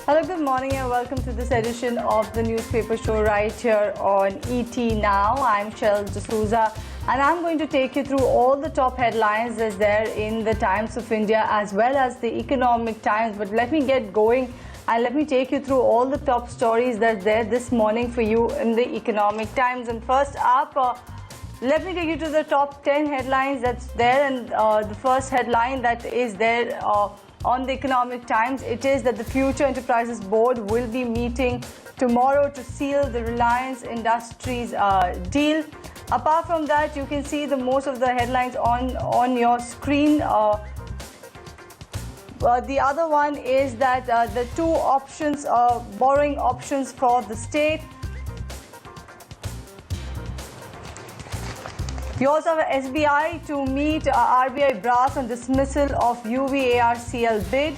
Hello, good morning and welcome to this edition of the newspaper show right here on ET Now. I'm Cheryl D'Souza and I'm going to take you through all the top headlines that's there in the Times of India as well as the Economic Times. But let me get going and let me take you through all the top stories that's there this morning for you in the Economic Times. And first up, let me take you to the top 10 headlines that's there. And the first headline that is there on the Economic Times, it is that the Future Enterprises Board will be meeting tomorrow to seal the Reliance Industries deal. Apart from that, you can see the most of the headlines on your screen. The other one is that the two options, borrowing options for the state. You also have SBI to meet RBI brass on dismissal of UVARCL bid.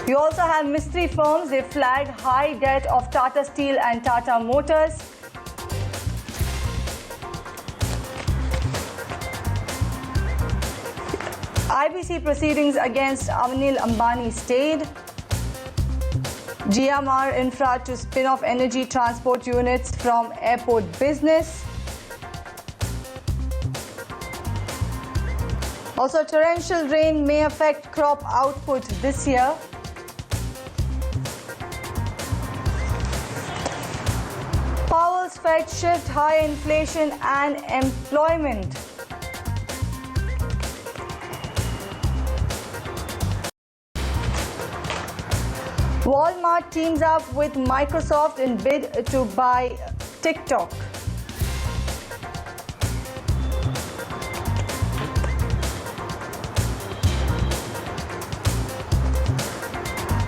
You also have mystery firms. They flagged high debt of Tata Steel and Tata Motors. IBC proceedings against Anil Ambani stayed. GMR Infra to spin off energy transport units from airport business. Also, torrential rain may affect crop output this year. Powell's Fed shift high inflation and employment. Walmart teams up with Microsoft in bid to buy TikTok.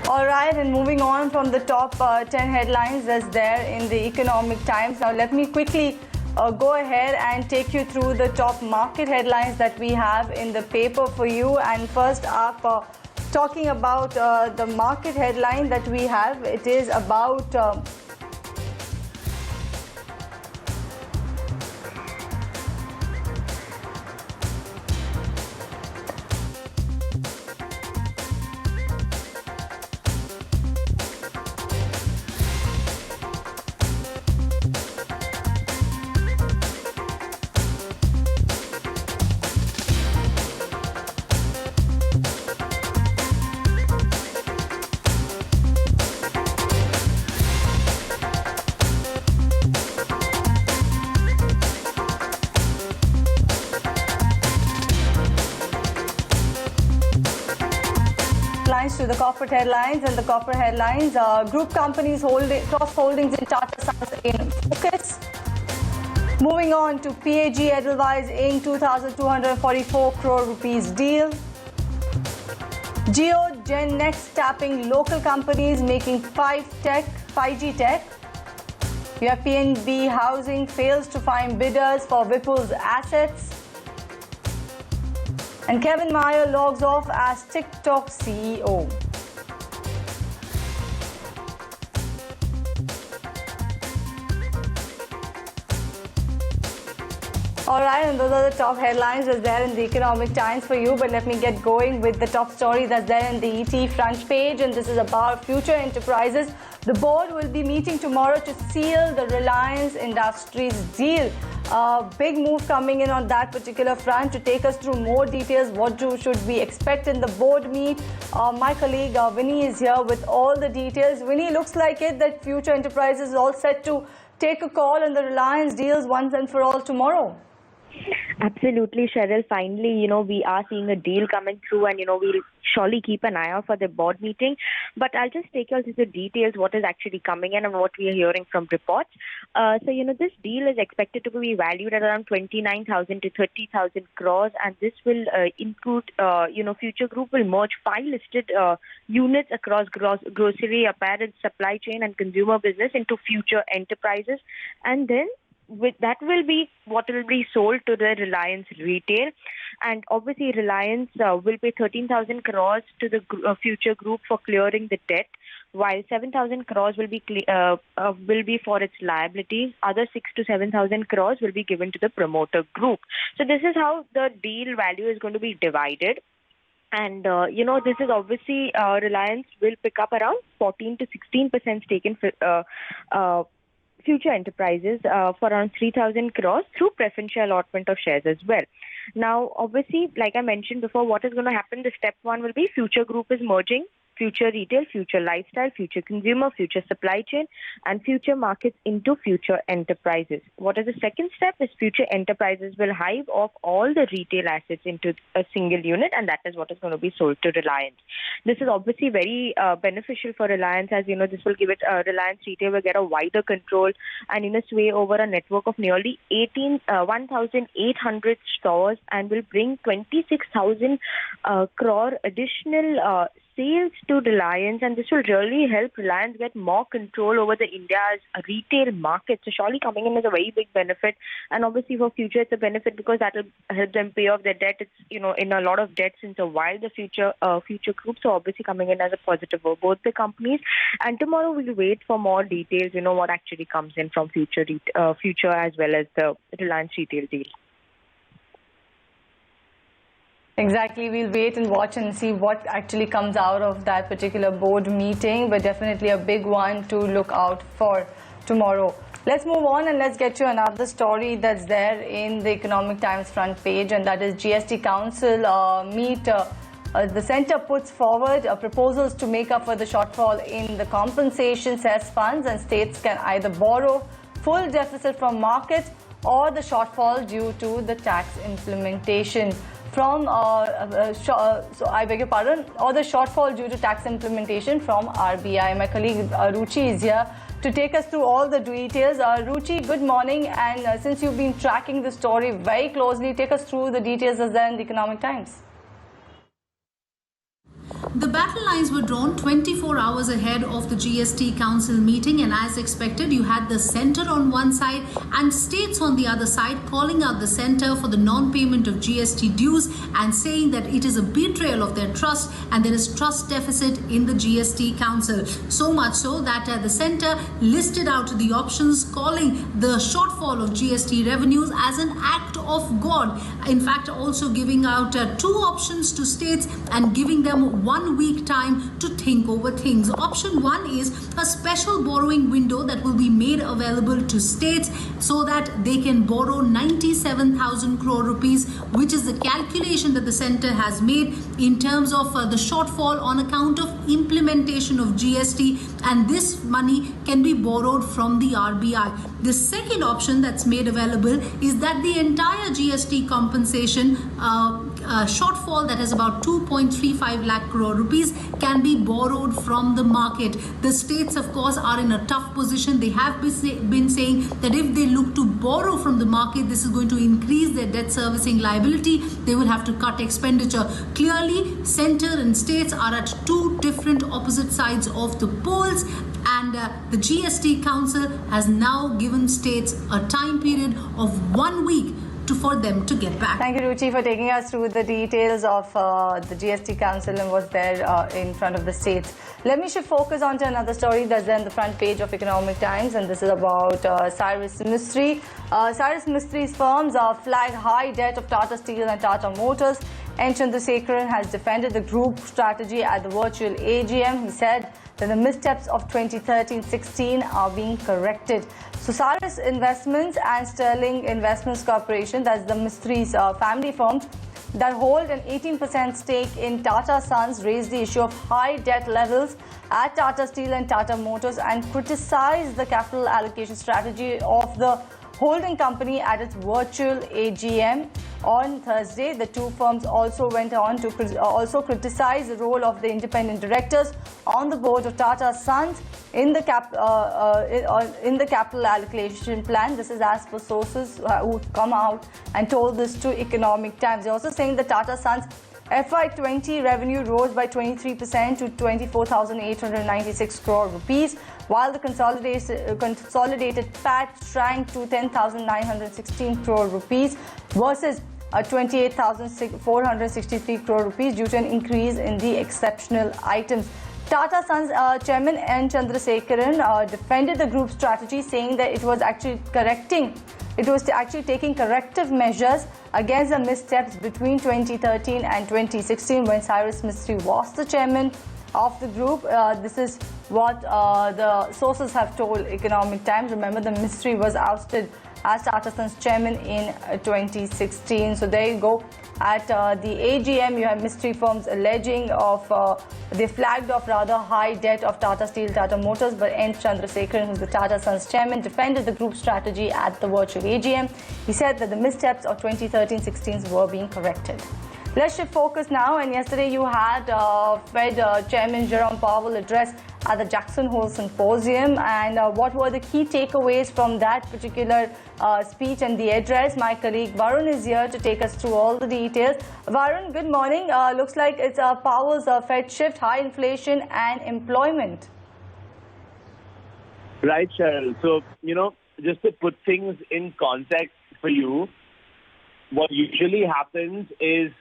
All right, and moving on from the top 10 headlines that's there in the Economic Times. Now, let me quickly go ahead and take you through the top market headlines that we have in the paper for you. And first up, talking about the market headline that we have, it is about to the corporate headlines. And the corporate headlines, group companies cross holdings in Tata Sons in focus. Moving on to PAG Edelweiss Inc. 2,244 crore rupees deal. Jio Gen Next tapping local companies making 5G tech. You have PNB Housing fails to find bidders for Vipul's assets. And Kevin Mayer logs off as TikTok CEO. All right, and those are the top headlines that's there in the Economic Times for you. But let me get going with the top story that's there in the ET front page. And this is about Future Enterprises. The board will be meeting tomorrow to seal the Reliance Industries deal. Big move coming in on that particular front. To take us through more details, what should we expect in the board meet? My colleague Vinny is here with all the details. Vinny, looks like it that Future Enterprises is all set to take a call on the Reliance deals once and for all tomorrow. Absolutely, Cheryl. Finally, we are seeing a deal coming through and, we'll surely keep an eye out for the board meeting. But I'll just take you through the details, what is actually coming in and what we are hearing from reports. This deal is expected to be valued at around 29,000 to 30,000 crores. And this will include, Future Group will merge 5 listed units across grocery, apparel, supply chain and consumer business into Future Enterprises. And then that will be what will be sold to the Reliance Retail. And obviously, Reliance will pay 13,000 crores to the Future Group for clearing the debt, while 7,000 crores will be for its liabilities. Other 6 to 7,000 crores will be given to the promoter group. So this is how the deal value is going to be divided. And, this is obviously Reliance will pick up around 14 to 16% stake in Future Enterprises for around 3,000 crores through preferential allotment of shares as well. Now, obviously, like I mentioned before, what is going to happen, the step one will be Future Group is merging Future Retail, Future Lifestyle, Future Consumer, Future Supply Chain, and Future Markets into Future Enterprises. What is the second step is Future Enterprises will hive off all the retail assets into a single unit, and that is what is going to be sold to Reliance. This is obviously very beneficial for Reliance, as this will give it Reliance Retail will get a wider control and sway over a network of nearly 1,800 stores, and will bring 26,000 crore additional sales to Reliance, and this will really help Reliance get more control over the India's retail market. So surely coming in as a very big benefit, and obviously for Future it's a benefit because that will help them pay off their debt. It's in a lot of debt since a while, the Future Group. So obviously coming in as a positive for both the companies. And tomorrow we'll wait for more details. What actually comes in from Future as well as the Reliance Retail deal. Exactly. We'll wait and watch and see what actually comes out of that particular board meeting, but definitely a big one to look out for tomorrow. Let's move on and let's get to another story that's there in the Economic Times front page, and that is GST Council the centre puts forward proposals to make up for the shortfall in the compensation cess funds, and states can either borrow full deficit from markets or the shortfall due to the tax implementation from I beg your pardon, or the shortfall due to tax implementation from RBI. My colleague Ruchi is here to take us through all the details. Ruchi, good morning, and since you've been tracking the story very closely, take us through the details as there in the Economic Times. The battle lines were drawn 24 hours ahead of the GST Council meeting, and as expected, you had the centre on one side and states on the other side calling out the centre for the non-payment of GST dues and saying that it is a betrayal of their trust and there is trust deficit in the GST Council. So much so that the centre listed out the options, calling the shortfall of GST revenues as an act of God. In fact, also giving out two options to states and giving them 1 week time to think over things. Option 1 is a special borrowing window that will be made available to states so that they can borrow 97,000 crore rupees, which is the calculation that the centre has made in terms of the shortfall on account of implementation of GST, and this money can be borrowed from the RBI. The second option that's made available is that the entire GST compensation shortfall, that is about 2.35 lakh crore rupees, can be borrowed from the market. The states, of course, are in a tough position. They have been saying that if they look to borrow from the market, this is going to increase their debt servicing liability. They will have to cut expenditure. Clearly, centre and states are at two different opposite sides of the poles, and the GST Council has now given states a time period of 1 week for them to get back. Thank you, Ruchi, for taking us through the details of the GST Council and what's there in front of the states. Let me shift focus on to another story that's there on the front page of Economic Times, and this is about Cyrus Mistry. Cyrus Mistry's firms flag high debt of Tata Steel and Tata Motors. N. Chandrasekaran has defended the group strategy at the virtual AGM. He said that the missteps of 2013-16 are being corrected. So Cyrus Investments and Sterling Investments Corporation, that's the Mistry's family firms that hold an 18% stake in Tata Sons, raised the issue of high debt levels at Tata Steel and Tata Motors and criticized the capital allocation strategy of the holding company at its virtual AGM on Thursday. The two firms also went on to criticize the role of the independent directors on the board of Tata Sons in the capital allocation plan. This is as per sources who come out and told this to Economic Times. They're also saying that Tata Sons FY20 revenue rose by 23% to 24,896 crore rupees, while the consolidated PAT shrank to 10,916 crore rupees versus 28,463 crore rupees due to an increase in the exceptional items. Tata Sons chairman N. Chandrasekaran defended the group's strategy, saying that it was actually taking corrective measures against the missteps between 2013 and 2016 when Cyrus Mistry was the chairman of the group. This is what the sources have told Economic Times. Remember, the Mistry was ousted as Tata Sons chairman in 2016. So there you go. At the AGM, you have Mistry firms alleging they flagged off rather high debt of Tata Steel, Tata Motors, but N. Chandrasekaran, who's the Tata Sons chairman, defended the group strategy at the virtual AGM. He said that the missteps of 2013-16 were being corrected. Let's shift focus now. And yesterday you had Fed Chairman Jerome Powell address at the Jackson Hole Symposium. And what were the key takeaways from that particular speech and the address? My colleague Varun is here to take us through all the details. Varun, good morning. Looks like it's Powell's Fed shift, high inflation and employment. Right, Cheryl. So, just to put things in context for you, what usually happens is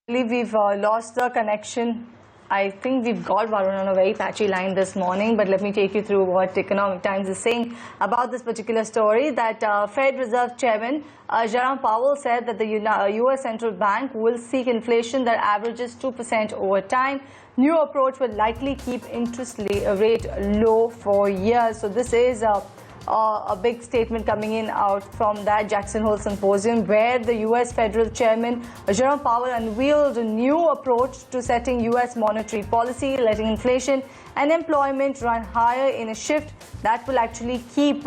I believe we've lost the connection. I think we've got Varun on a very patchy line this morning, but let me take you through what Economic Times is saying about this particular story. That Fed Reserve Chairman Jerome Powell said that the U.S. Central Bank will seek inflation that averages 2% over time. New approach will likely keep interest rate low for years. So this is a big statement coming in out from that Jackson Hole Symposium, where the U.S. Federal Chairman Jerome Powell unveiled a new approach to setting U.S. monetary policy, letting inflation and employment run higher in a shift that will likely keep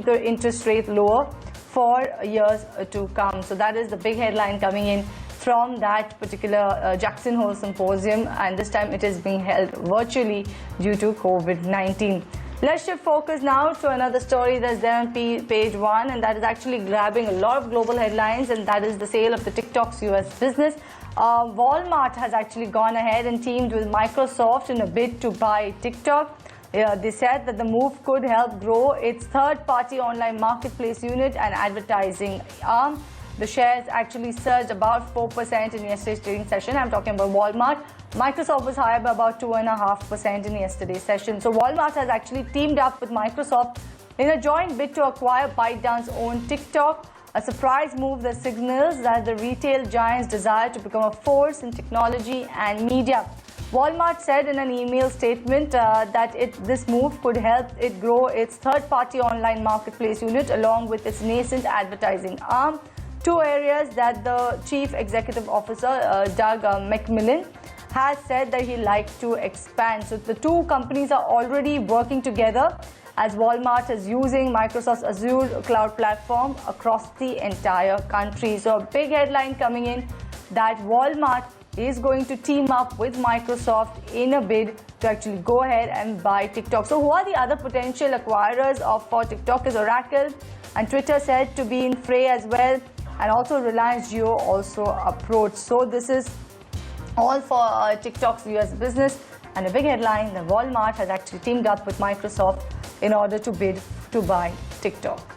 the interest rate lower for years to come. So that is the big headline coming in from that particular Jackson Hole Symposium, and this time it is being held virtually due to COVID-19. Let's shift focus now to another story that's there on page 1, and that is actually grabbing a lot of global headlines, and that is the sale of the TikTok's US business. Walmart has actually gone ahead and teamed with Microsoft in a bid to buy TikTok. They said that the move could help grow its third-party online marketplace unit and advertising arm. The shares actually surged about 4% in yesterday's trading session. I'm talking about Walmart. Microsoft was higher by about 2.5% in yesterday's session. So Walmart has actually teamed up with Microsoft in a joint bid to acquire ByteDance's own TikTok, a surprise move that signals that the retail giant's desire to become a force in technology and media. Walmart said in an email statement that this move could help it grow its third-party online marketplace unit along with its nascent advertising arm. Two areas that the Chief Executive Officer, Doug McMillon, has said that he'd like to expand. So the two companies are already working together, as Walmart is using Microsoft's Azure cloud platform across the entire country. So a big headline coming in that Walmart is going to team up with Microsoft in a bid to actually go ahead and buy TikTok. So who are the other potential acquirers for TikTok? Is Oracle and Twitter said to be in fray as well, and also Reliance Jio also approached. So this is all for TikTok's US business, and a big headline that Walmart has actually teamed up with Microsoft in order to bid to buy TikTok.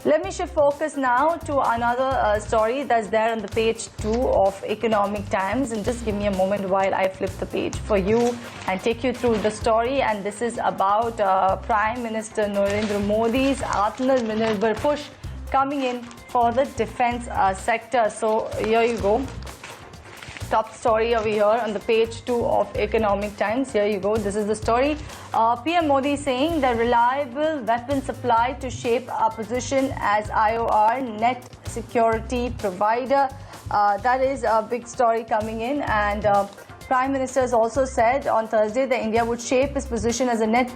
Let me shift focus now to another story that's there on the page 2 of Economic Times, and just give me a moment while I flip the page for you and take you through the story. And this is about Prime Minister Narendra Modi's Atmanirbhar push coming in for the defense sector. So here you go. Top story over here on the page 2 of Economic Times. Here you go. This is the story. PM Modi saying that reliable weapon supply to shape our position as IOR net security provider. That is a big story coming in, and Prime Minister has also said on Thursday that India would shape its position as a net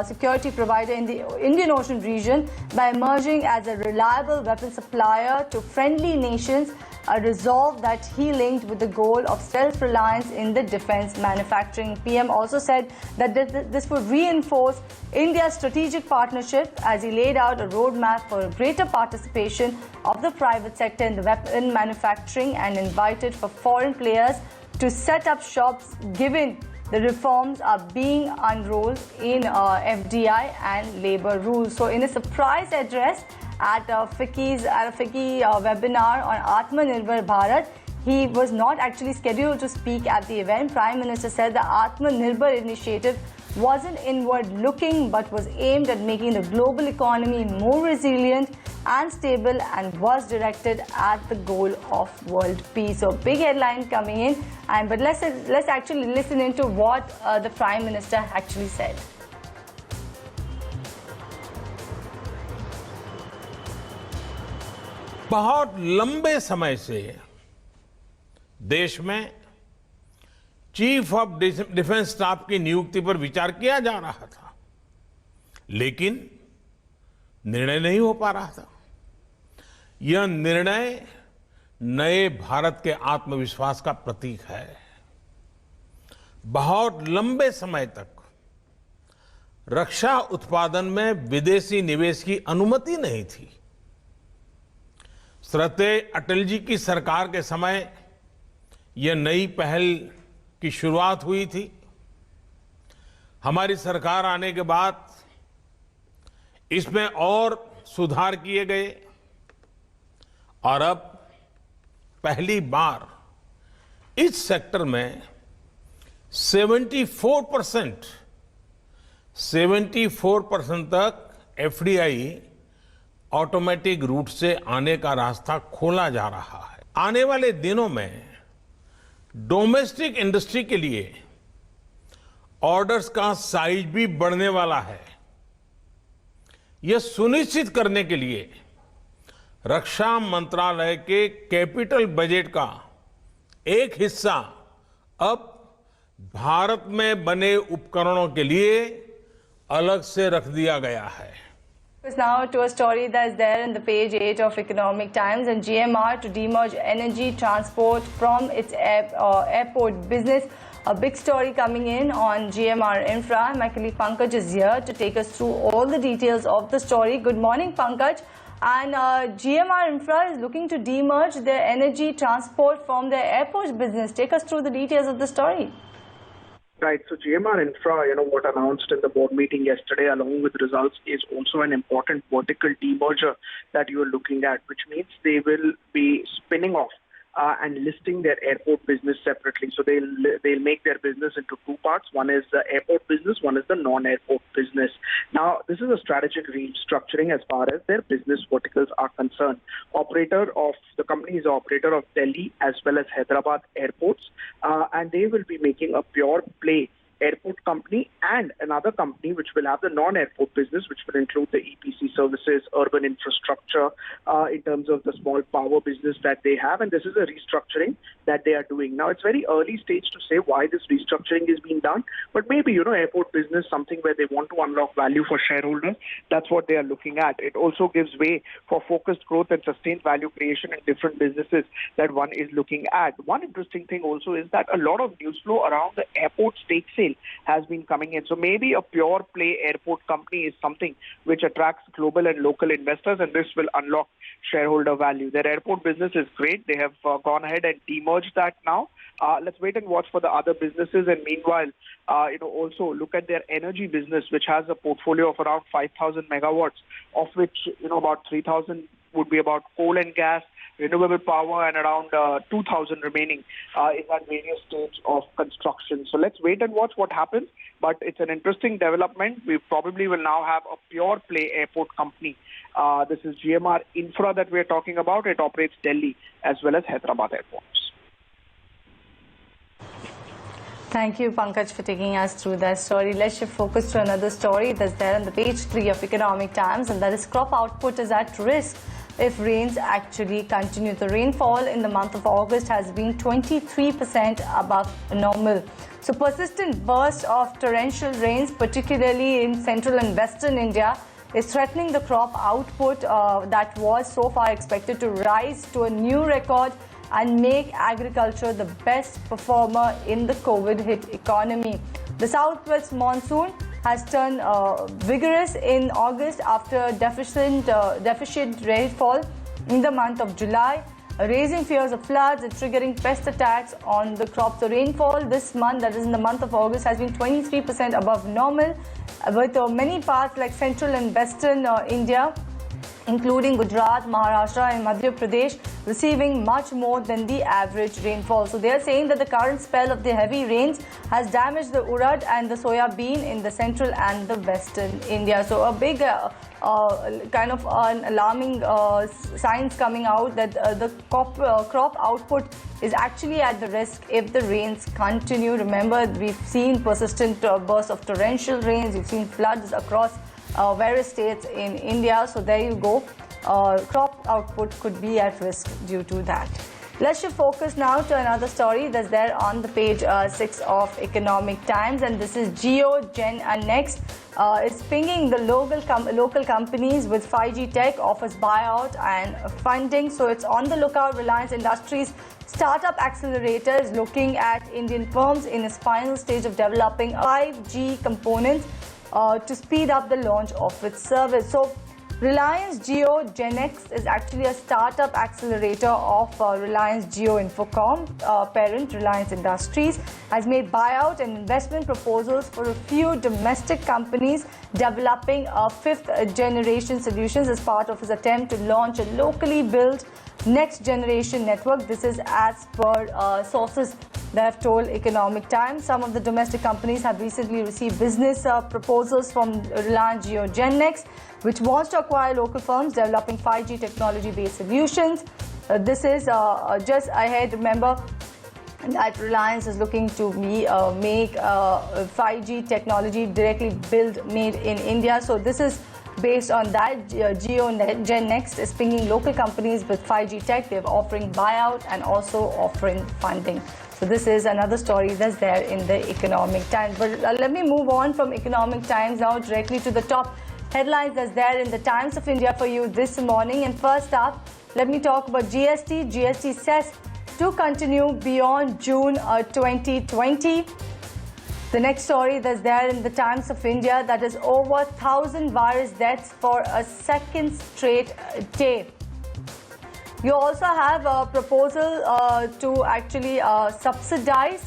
security provider in the Indian Ocean region by emerging as a reliable weapon supplier to friendly nations, a resolve that he linked with the goal of self-reliance in the defence manufacturing. PM also said that this would reinforce India's strategic partnership as he laid out a roadmap for greater participation of the private sector in the weapon manufacturing and invited for foreign players to set up shops given the reforms are being unrolled in FDI and labour rules. So in a surprise address at a FICCI webinar on Atmanirbhar Bharat, he was not actually scheduled to speak at the event. Prime Minister said the Atmanirbhar initiative wasn't inward looking but was aimed at making the global economy more resilient and stable and was directed at the goal of world peace. So big headline coming in, but let's actually listen into what the Prime Minister actually said. बहुत लंबे समय से देश में chief of defence staff की नियुक्ति पर विचार किया जा रहा था, लेकिन निर्णय नहीं हो पा रहा था। यह निर्णय नए भारत के आत्मविश्वास का प्रतीक है। बहुत लंबे समय तक रक्षा उत्पादन में विदेशी निवेश की अनुमति नहीं थी। श्रद्धेय अटल जी की सरकार के समय यह नई पहल की शुरुआत हुई थी। हमारी सरकार आने के बाद इसमें और सुधार किए गए और अब पहली बार इस सेक्टर में 74% तक एफडीआई ऑटोमेटिक रूट से आने का रास्ता खोला जा रहा है। आने वाले दिनों में डोमेस्टिक इंडस्ट्री के लिए ऑर्डर्स का साइज भी बढ़ने वाला है। यह सुनिश्चित करने के लिए रक्षा मंत्रालय के कैपिटल बजट का एक हिस्सा अब भारत में बने उपकरणों के लिए अलग से रख दिया गया है। Now to a story that is there in the page 8 of Economic Times, and GMR to demerge energy transport from its airport business. A big story coming in on GMR Infra. My colleague Pankaj is here to take us through all the details of the story. Good morning, Pankaj. And GMR Infra is looking to demerge their energy transport from their airports business. Take us through the details of the story. Right. So GMR Infra, what announced in the board meeting yesterday along with results is also an important vertical demerger that you are looking at, which means they will be spinning off and listing their airport business separately. So they'll make their business into two parts. One is the airport business, one is the non-airport business. Now, this is a strategic restructuring as far as their business verticals are concerned. The company is the operator of Delhi as well as Hyderabad airports, and they will be making a pure play airport company and another company which will have the non-airport business, which will include the EPC services, urban infrastructure, in terms of the small power business that they have. And this is a restructuring that they are doing. Now, it's very early stage to say why this restructuring is being done, but maybe, airport business, something where they want to unlock value for shareholders. That's what they are looking at. It also gives way for focused growth and sustained value creation in different businesses that one is looking at. One interesting thing also is that a lot of news flow around the airport stake sale has been coming in. So maybe a pure play airport company is something which attracts global and local investors, and this will unlock shareholder value. Their airport business is great. They have gone ahead and demerged that now. Let's wait and watch for the other businesses, and meanwhile, also look at their energy business, which has a portfolio of around 5,000 megawatts, of which about 3,000 would be about coal and gas, renewable power, and around 2,000 remaining is at various stage of construction. So let's wait and watch what happens. But it's an interesting development. We probably will now have a pure play airport company. This is GMR Infra that we're talking about. It operates Delhi as well as Hyderabad airports. Thank you, Pankaj, for taking us through that story. Let's shift focus to another story that's there on the page 3 of Economic Times, and that is crop output is at risk if rains actually continue. The rainfall in the month of August has been 23% above normal. So persistent burst of torrential rains, particularly in central and western India, is threatening the crop output that was so far expected to rise to a new record and make agriculture the best performer in the COVID-hit economy. The southwest monsoon has turned vigorous in August after deficient rainfall in the month of July, raising fears of floods and triggering pest attacks on the crops. The rainfall this month, that is in the month of August, has been 23% above normal, with many parts like central and western India, including Gujarat, Maharashtra and Madhya Pradesh, receiving much more than the average rainfall. So they are saying that the current spell of the heavy rains has damaged the urad and the soya bean in the central and the western India. So a big kind of an alarming signs coming out that the crop output is actually at the risk if the rains continue. Remember, we've seen persistent bursts of torrential rains, we've seen floods across various states in India. So there you go. Crop output could be at risk due to that. Let's shift focus now to another story that's there on the page 6 of Economic Times, and this is Jio, Gen and Next. It's pinging the local companies with 5G tech, offers buyout and funding. So it's on the lookout. Reliance Industries Startup Accelerator is looking at Indian firms in its final stage of developing 5G components to speed up the launch of its service. So Reliance Jio GenX is actually a startup accelerator of Reliance Jio Infocomm. Parent Reliance Industries has made buyout and investment proposals for a few domestic companies developing fifth generation solutions as part of its attempt to launch a locally built next generation network. This is as per sources that have told Economic Times. Some of the domestic companies have recently received business proposals from Reliance Jio GenX, which wants to acquire local firms developing 5G technology-based solutions. This is just ahead. Remember that Reliance is looking to make 5G technology directly made in India. So this is based on that. Jio Gen Next is pinging local companies with 5G tech. They're offering buyout and also offering funding. So this is another story that's there in the Economic Times. But let me move on from Economic Times now directly to the top headlines that's there in the Times of India for you this morning. And first up, let me talk about GST. GST says to continue beyond June 2020. The next story that's there in the Times of India, that is over 1,000 virus deaths for a second straight day. You also have a proposal to actually subsidize.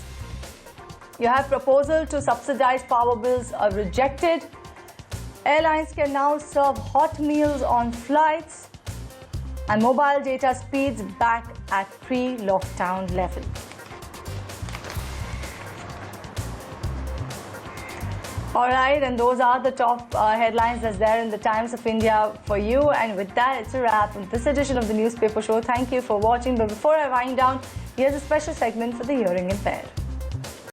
You have proposal to subsidize power bills rejected. Airlines can now serve hot meals on flights. And mobile data speeds back at pre-lockdown level. All right, and those are the top headlines that's there in the Times of India for you. And with that, it's a wrap on this edition of the Newspaper Show. Thank you for watching. But before I wind down, here's a special segment for the hearing impaired.